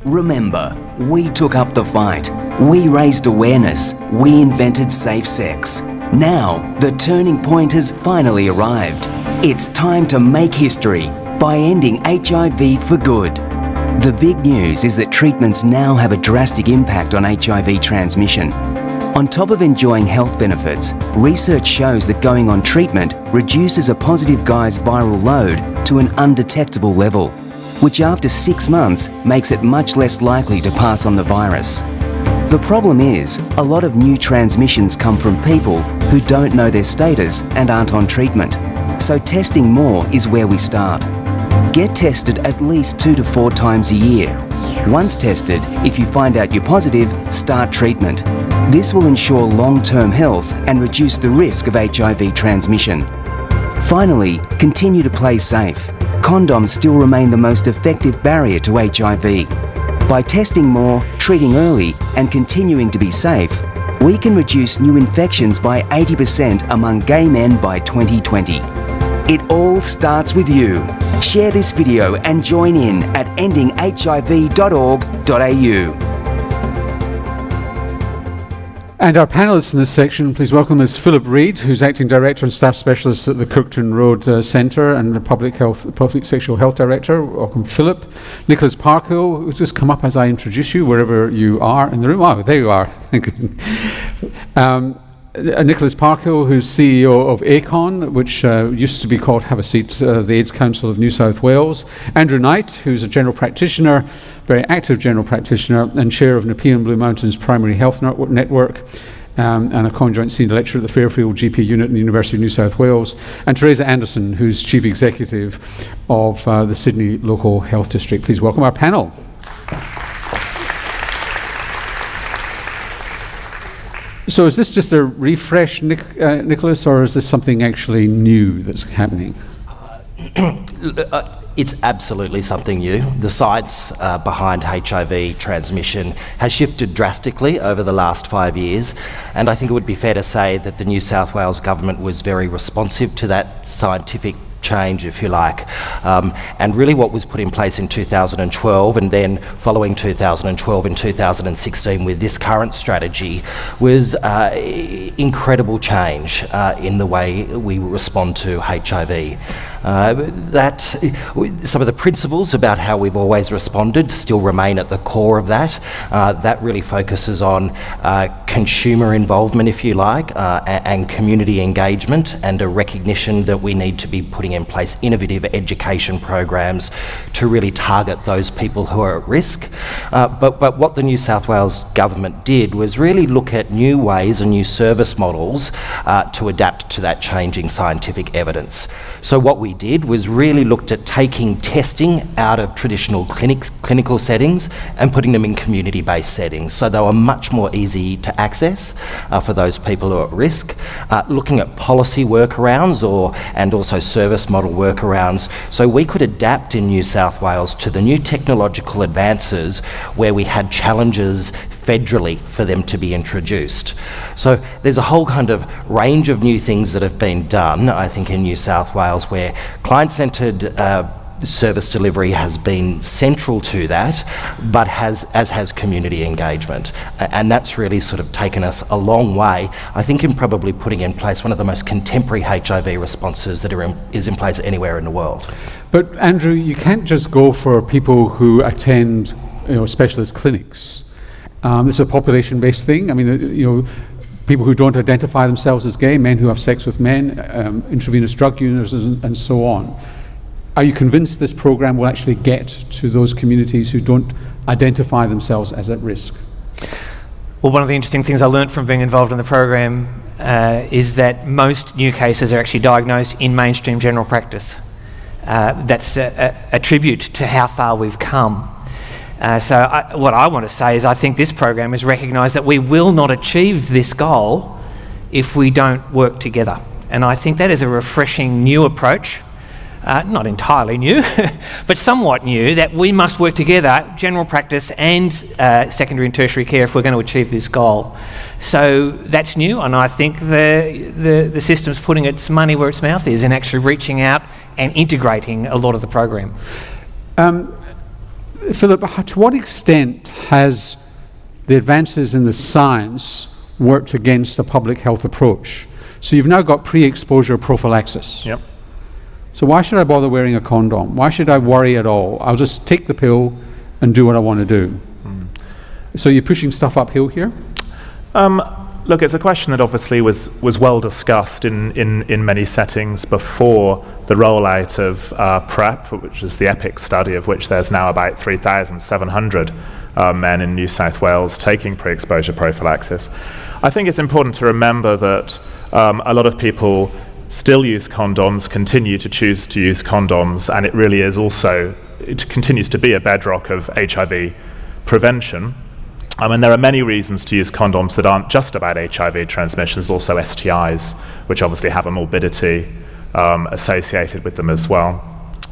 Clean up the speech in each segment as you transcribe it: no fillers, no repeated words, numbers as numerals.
Remember, we took up the fight. We raised awareness. We invented safe sex. Now, the turning point has finally arrived. It's time to make history by ending HIV for good. The big news is that treatments now have a drastic impact on HIV transmission. On top of enjoying health benefits, research shows that going on treatment reduces a positive guy's viral load to an undetectable level, which after 6 months makes it much less likely to pass on the virus. The problem is, a lot of new transmissions come from people who don't know their status and aren't on treatment. So testing more is where we start. Get tested at least 2 to 4 times a year. Once tested, if you find out you're positive, start treatment. This will ensure long-term health and reduce the risk of HIV transmission. Finally, continue to play safe. Condoms still remain the most effective barrier to HIV. By testing more, treating early, and continuing to be safe, we can reduce new infections by 80% among gay men by 2020. It all starts with you. Share this video and join in at endinghiv.org.au. And our panellists in this section, please welcome Ms. Philip Reid, who's Acting Director and Staff Specialist at the Kirkton Road Centre and the Public Sexual Health Director. Welcome, Philip. Nicholas Parkhill, who's just come up as I introduce you, wherever you are in the room. Oh, there you are. Nicholas Parkhill, who's CEO of ACON, which used to be called, have a seat, the AIDS Council of New South Wales. Andrew Knight, who's a general practitioner, very active general practitioner, and chair of Nepean Blue Mountains Primary Health Network, and a conjoint senior lecturer at the Fairfield GP Unit in the University of New South Wales. And Teresa Anderson, who's chief executive of the Sydney Local Health District. Please welcome our panel. So is this just a refresh, Nicholas, or is this something actually new that's happening? It's absolutely something new. The science behind HIV transmission has shifted drastically over the last 5 years, and I think it would be fair to say that the New South Wales government was very responsive to that scientific change, if you like, and really what was put in place in 2012 and then following 2012 and 2016 with this current strategy was incredible change in the way we respond to HIV. That some of the principles about how we've always responded still remain at the core of that. That really focuses on consumer involvement, if you like, and community engagement, and a recognition that we need to be putting in place innovative education programs to really target those people who are at risk. But what the New South Wales government did was really look at new ways and new service models to adapt to that changing scientific evidence. So what we did was really looked at taking testing out of traditional clinical settings and putting them in community-based settings, so they were much more easy to access for those people who are at risk. Looking at policy workarounds and also service model workarounds, so we could adapt in New South Wales to the new technological advances where we had challenges federally for them to be introduced. So there's a whole kind of range of new things that have been done, I think, in New South Wales, where client-centred service delivery has been central to that, but as has community engagement. And that's really sort of taken us a long way, I think, in probably putting in place one of the most contemporary HIV responses that is in place anywhere in the world. But Andrew, you can't just go for people who attend, specialist clinics. This is a population-based thing. I mean, people who don't identify themselves as gay, men who have sex with men, intravenous drug users, and so on. Are you convinced this program will actually get to those communities who don't identify themselves as at risk? Well, one of the interesting things I learned from being involved in the program is that most new cases are actually diagnosed in mainstream general practice. That's a tribute to how far we've come. What I want to say is I think this program has recognised that we will not achieve this goal if we don't work together. And I think that is a refreshing new approach, not entirely new, but somewhat new, that we must work together, general practice and secondary and tertiary care, if we're going to achieve this goal. So that's new, and I think the system's putting its money where its mouth is and actually reaching out and integrating a lot of the program. Philip, to what extent has the advances in the science worked against the public health approach? So you've now got pre-exposure prophylaxis. Yep. So why should I bother wearing a condom? Why should I worry at all? I'll just take the pill and do what I want to do. So you're pushing stuff uphill here? Look, it's a question that obviously was well discussed in many settings before the rollout of PrEP, which is the EPIC study, of which there's now about 3,700 men in New South Wales taking pre-exposure prophylaxis. I think it's important to remember that a lot of people still use condoms, continue to choose to use condoms, and it really is also, it continues to be a bedrock of HIV prevention. And there are many reasons to use condoms that aren't just about HIV transmission. There's also STIs, which obviously have a morbidity associated with them as well.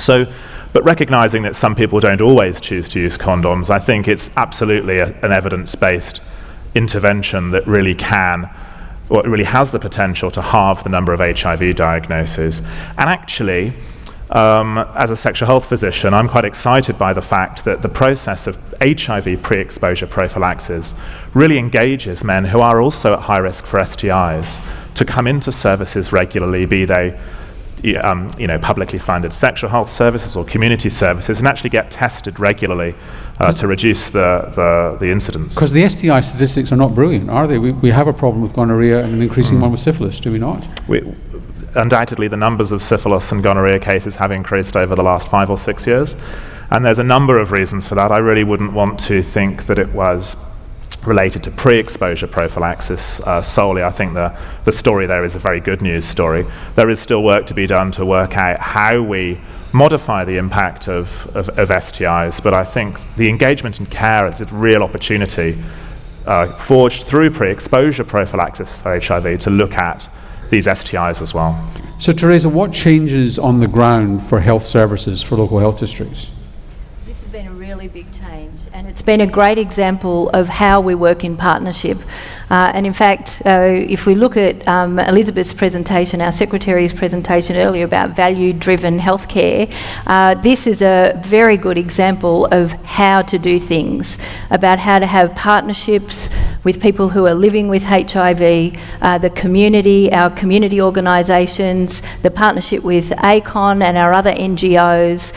So, but recognizing that some people don't always choose to use condoms, I think it's absolutely an evidence-based intervention that really can, or it really has the potential to halve the number of HIV diagnoses. And actually, as a sexual health physician, I'm quite excited by the fact that the process of HIV pre-exposure prophylaxis really engages men who are also at high risk for STIs to come into services regularly, be they publicly funded sexual health services or community services, and actually get tested regularly to reduce the incidence. Because the STI statistics are not brilliant, are they? We have a problem with gonorrhea and an increasing one with syphilis, do we not? Undoubtedly, the numbers of syphilis and gonorrhea cases have increased over the last 5 or 6 years, and there's a number of reasons for that. I really wouldn't want to think that it was related to pre-exposure prophylaxis solely. I think the story there is a very good news story. There is still work to be done to work out how we modify the impact of STIs, but I think the engagement in care is a real opportunity forged through pre-exposure prophylaxis for HIV to look at these STIs as well. So Teresa, what changes on the ground for health services for local health districts? This has been a really big change, and it's been a great example of how we work in partnership. And in fact, if we look at Elizabeth's presentation, our Secretary's presentation earlier about value-driven healthcare, this is a very good example of how to do things, about how to have partnerships with people who are living with HIV, the community, our community organisations, the partnership with ACON and our other NGOs.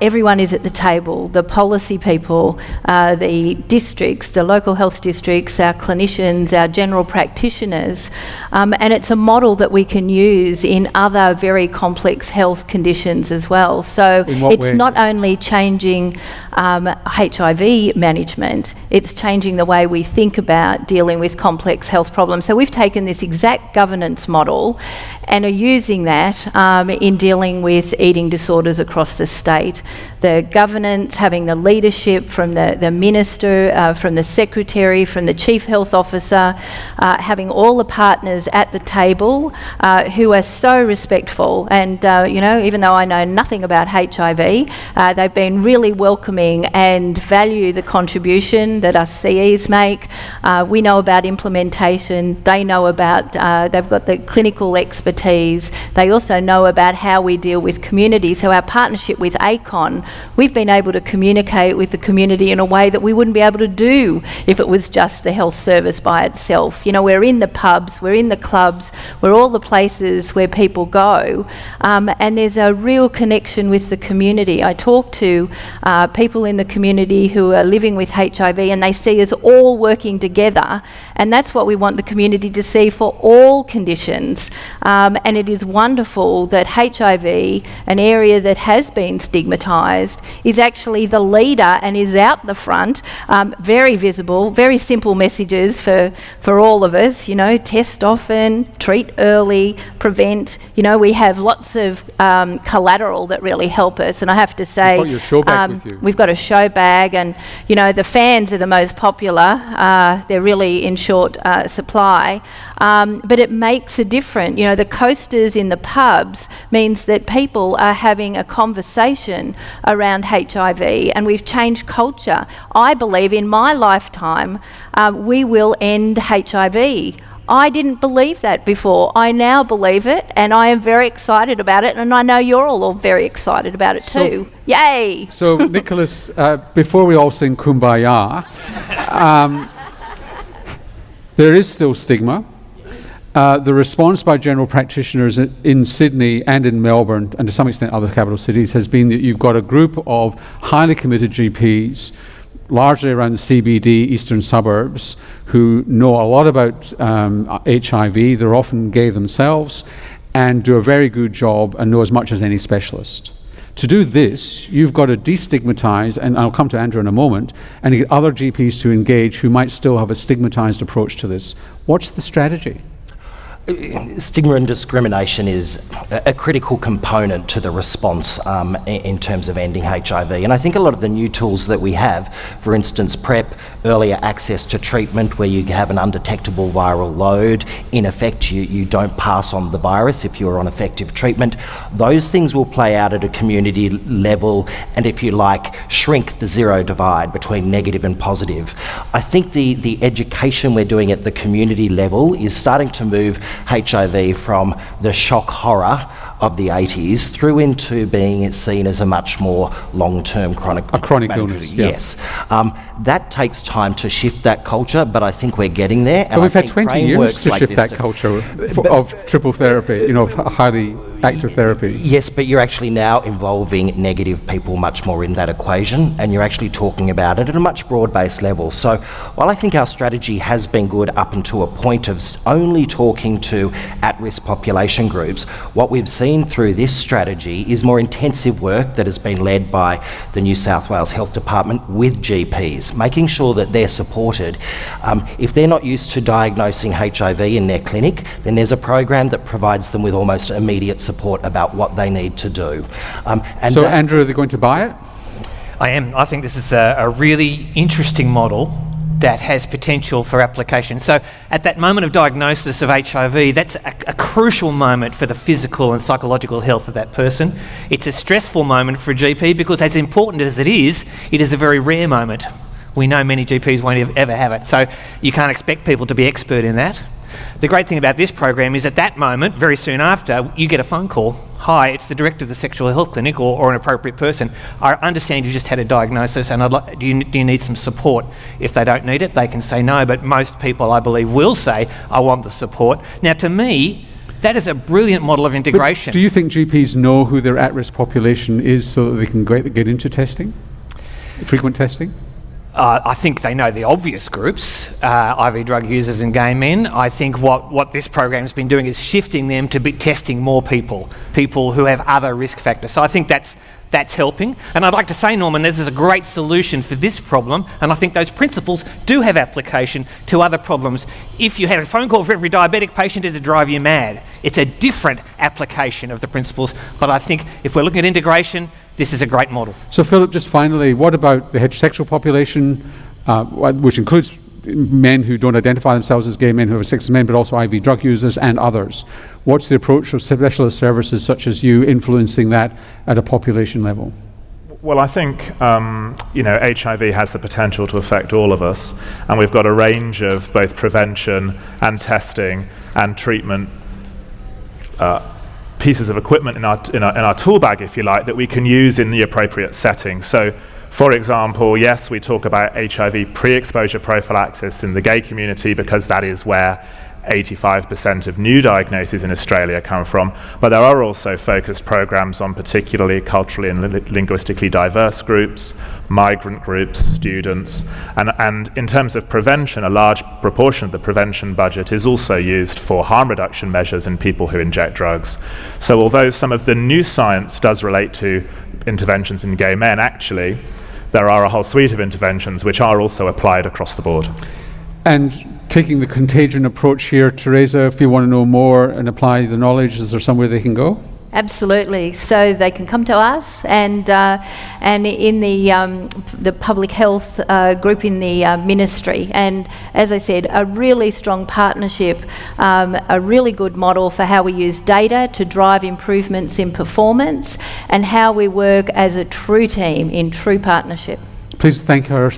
Everyone is at the table, the policy people, the districts, the local health districts, our clinicians, our general practitioners, and it's a model that we can use in other very complex health conditions as well. So it's not only changing HIV management, it's changing the way we think about dealing with complex health problems. So we've taken this exact governance model and are using that in dealing with eating disorders across the state. The governance, having the leadership from the minister, from the secretary, from the chief health officer, having all the partners at the table who are so respectful. And, even though I know nothing about HIV, they've been really welcoming and value the contribution that us CEs make. We know about implementation. They know about, they've got the clinical expertise. They also know about how we deal with community. So our partnership with ACON, we've been able to communicate with the community in a way that we wouldn't be able to do if it was just the health service by itself. We're in the pubs, we're in the clubs, we're all the places where people go, and there's a real connection with the community. I talk to people in the community who are living with HIV, and they see us all working together, and that's what we want the community to see for all conditions. And it is wonderful that HIV, an area that has been stigmatised, is actually the leader and is out the front, very visible, very simple messages for all of us, test often, treat early, prevent. We have lots of collateral that really help us, and I have to say, you've got your show bag with you. We've got a show bag, and the fans are the most popular. They're really in short supply, but it makes a difference. The coasters in the pubs means that people are having a conversation around HIV, and we've changed culture. I believe in my lifetime we will end HIV. I didn't believe that before. I now believe it, and I am very excited about it, and I know you're all very excited about it too. Yay! So, Nicholas, before we all sing Kumbaya, there is still stigma. The response by general practitioners in Sydney and in Melbourne, and to some extent other capital cities, has been that you've got a group of highly committed GPs, largely around the CBD, eastern suburbs, who know a lot about HIV. They're often gay themselves and do a very good job and know as much as any specialist. To do this, you've got to destigmatise, and I'll come to Andrew in a moment, and get other GPs to engage who might still have a stigmatised approach to this. What's the strategy? Stigma and discrimination is a critical component to the response in terms of ending HIV. And I think a lot of the new tools that we have, for instance, PrEP, earlier access to treatment where you have an undetectable viral load, in effect you don't pass on the virus if you're on effective treatment, those things will play out at a community level and, if you like, shrink the zero divide between negative and positive. I think the education we're doing at the community level is starting to move HIV from the shock horror of the 80s through into being seen as a much more long-term chronic illness. Yeah. Yes. That takes time to shift that culture, but I think we're getting there. But we've had 20 years to shift that culture of triple therapy, of highly active therapy. Yes, but you're actually now involving negative people much more in that equation, and you're actually talking about it at a much broad-based level. So while I think our strategy has been good up until a point of only talking to at-risk population groups, what we've seen through this strategy is more intensive work that has been led by the New South Wales Health Department with GPs, making sure that they're supported. If they're not used to diagnosing HIV in their clinic, then there's a program that provides them with almost immediate support about what they need to do. So, Andrew, are they going to buy it? I am. I think this is a really interesting model that has potential for application. So at that moment of diagnosis of HIV, that's a crucial moment for the physical and psychological health of that person. It's a stressful moment for a GP because, as important as it is a very rare moment. We know many GPs won't ever have it, so you can't expect people to be expert in that. The great thing about this program is at that moment, very soon after, you get a phone call. Hi, it's the director of the sexual health clinic or an appropriate person. I understand you just had a diagnosis and do you need some support? If they don't need it, they can say no, but most people, I believe, will say, I want the support. Now, to me, that is a brilliant model of integration. But do you think GPs know who their at-risk population is so that they can get into testing? Frequent testing? I think they know the obvious groups, IV drug users and gay men. I think what this program's been doing is shifting them to be testing more people who have other risk factors. So I think that's helping. And I'd like to say, Norman, this is a great solution for this problem, and I think those principles do have application to other problems. If you had a phone call for every diabetic patient, it'd drive you mad. It's a different application of the principles, but I think if we're looking at integration, this is a great model. So, Philip, just finally, what about the heterosexual population, which includes men who don't identify themselves as gay men who have sex with men, but also IV drug users and others? What's the approach of specialist services such as you influencing that at a population level? Well, I think HIV has the potential to affect all of us, and we've got a range of both prevention and testing and treatment pieces of equipment in our tool bag, if you like, that we can use in the appropriate setting. So, for example, yes, we talk about HIV pre-exposure prophylaxis in the gay community because that is where 85% of new diagnoses in Australia come from, but there are also focused programs on particularly culturally and linguistically diverse groups, migrant groups, students, and in terms of prevention, a large proportion of the prevention budget is also used for harm reduction measures in people who inject drugs. So although some of the new science does relate to interventions in gay men, actually, there are a whole suite of interventions which are also applied across the board. And taking the contagion approach here, Teresa, if you want to know more and apply the knowledge, is there somewhere they can go? Absolutely. So they can come to us, and in the public health group in the ministry. And as I said, a really strong partnership, a really good model for how we use data to drive improvements in performance, and how we work as a true team in true partnership. Please thank our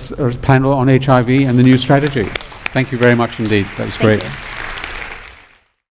panel on HIV and the new strategy. Thank you very much indeed. That was great. Thank you.